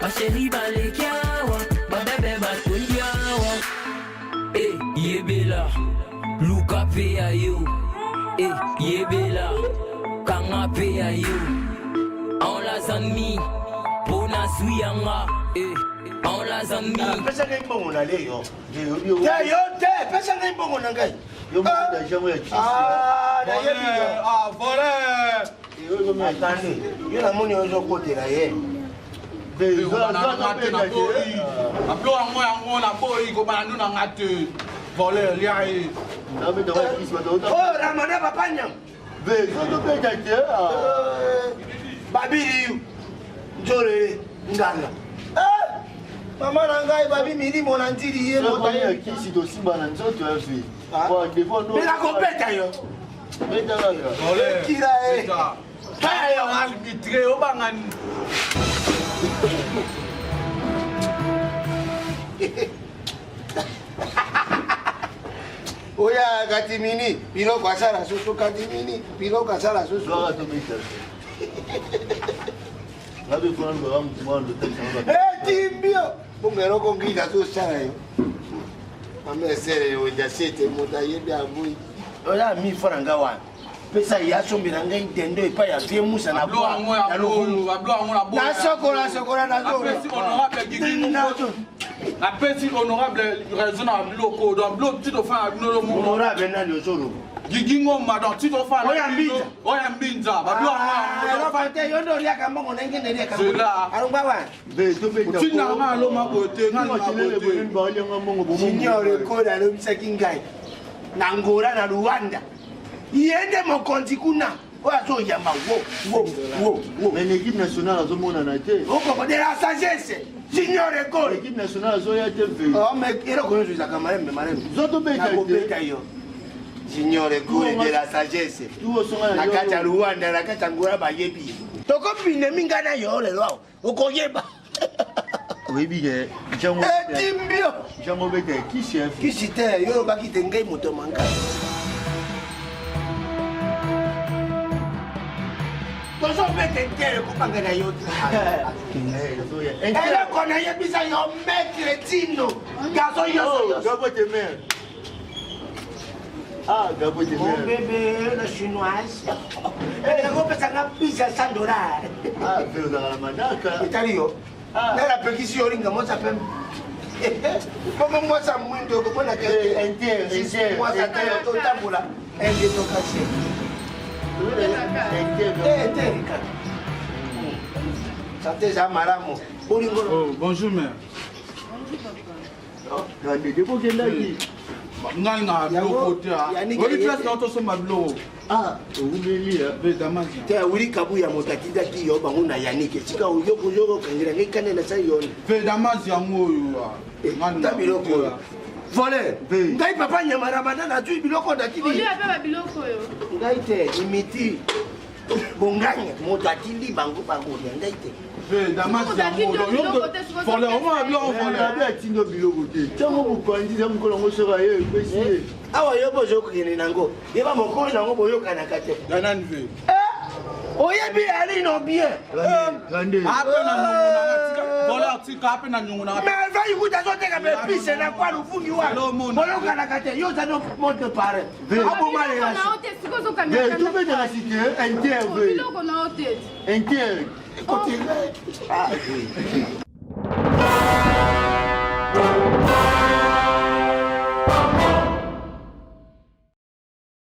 ma chérie balekiawa, ma bébé batundiawa. Eh, yebela, luka pe ya yo. Eh, yebela, kanga pe ya yo. On la zami, pona suyanga. Eh, on la zami. Pesa ngai bongo na leo. Yo te, pesa ngai bongo na ngai. Yo manda jamwe kisi. Da yebi yo. Volé. Attendez, yo na moni ozo kote na ye. Ablo yango na boyi ko bana nuna ngate. Volé liai. Oh, Ramana papanya. Babi Jore ngala. Mama na ngai babi miri mona ntiri ye mo taye kisi to simba na nzoto ya fi. Bon, devant nous. Mais la compète yo. Volé. Kira e. Hey, on a arbitré au bangan. Oya Gatimini, pilo kwasara susu Gatimini, pilo kwasara susu. Doa to mita. Labi kuna ndo amu tumando tena. Timbio. Bongero kongida tu sana yo. Mame sere yo jasete muta yebi abui. Oya mi faranga wana. Pesa ya sombira ngai tendo epa ya vie musa na kwa. Na sokola na zo. Apprécie honorable raison à bloco dans bloc tu dois faire honorable na le solo. Gigingo madam tu dois faire oya mbinza ba bloc moi. Fa te yondo lia ka mbongo na ngene lia ka. Arumba wa. Be to be tu na ma lo ma bote ngana ma bote. Signore koda lo bisaki ngai. Na Angola na Rwanda. Yende mokonzi kuna. Oya so yamba wo. Mais l'équipe nationale a zomona na te. Oko de la sagesse. Signore Gol. L'équipe nationale zoya te ve. Oh mais il a connu ça comme marem. Zoto beta yo. Signore Gol de la sagesse. Na kata Rwanda na kata Angola ba yebi. Toko pine minga na yo le lo. Okoyeba. Oui bien. Jamo. Timbio. Jamo beta qui chef. Qui cité yo ba ki tengai moto manga. Tozo bete tere kupanga na yo. Elle connaît ya bisa yo maître Tino. Gazo yo. Gabo te mère. Ah, Gabo te mère. Mon bébé la chinoise. Elle go pesa na bisa $100. Ah, pero la manaka. Italio. Na la pekisi yo ringa mo sa pem. Como mo sa muito ko na ke entier. Mo sa tayo to tambula. Elle to caché. Oh, bonjour mère. Ngana bloco tia. Oli place na to so mablo. Ah, umeli ya bedamazi. Te uri kabu ya motakida ki yo bangu na yanike. Chika uyo kujogo kangira ngikane na sai yoni. Bedamazi yango yo. Ngana biloko. Volé. Ngai papa nyama Ramadan na tu biloko ndakili. Oli ape biloko yo. Ngai te imiti. Bonganya motakili bangu ngai te. Bedamazi yango yo. Volé o ma biloko volé. Abi atindo biloko te. Tango mukandi za mukolongo soka ye kwesi. Awa yo bozo kugene nango. Yeba mokolo nango boyo kana kate. Danani ve. Oyebi ali no bien. Rande. Ape na nyungu na tika. Volé tika ape na nyungu na. Mais va yukuta zote ka be pise na kwa lufungi wa. Boyo kana kate yo za no monte pare. Abo male la. Na hote siko zo kamera. Mais tout de la cité entier. Biloko na hote. Entier. Écoutez. Ah oui.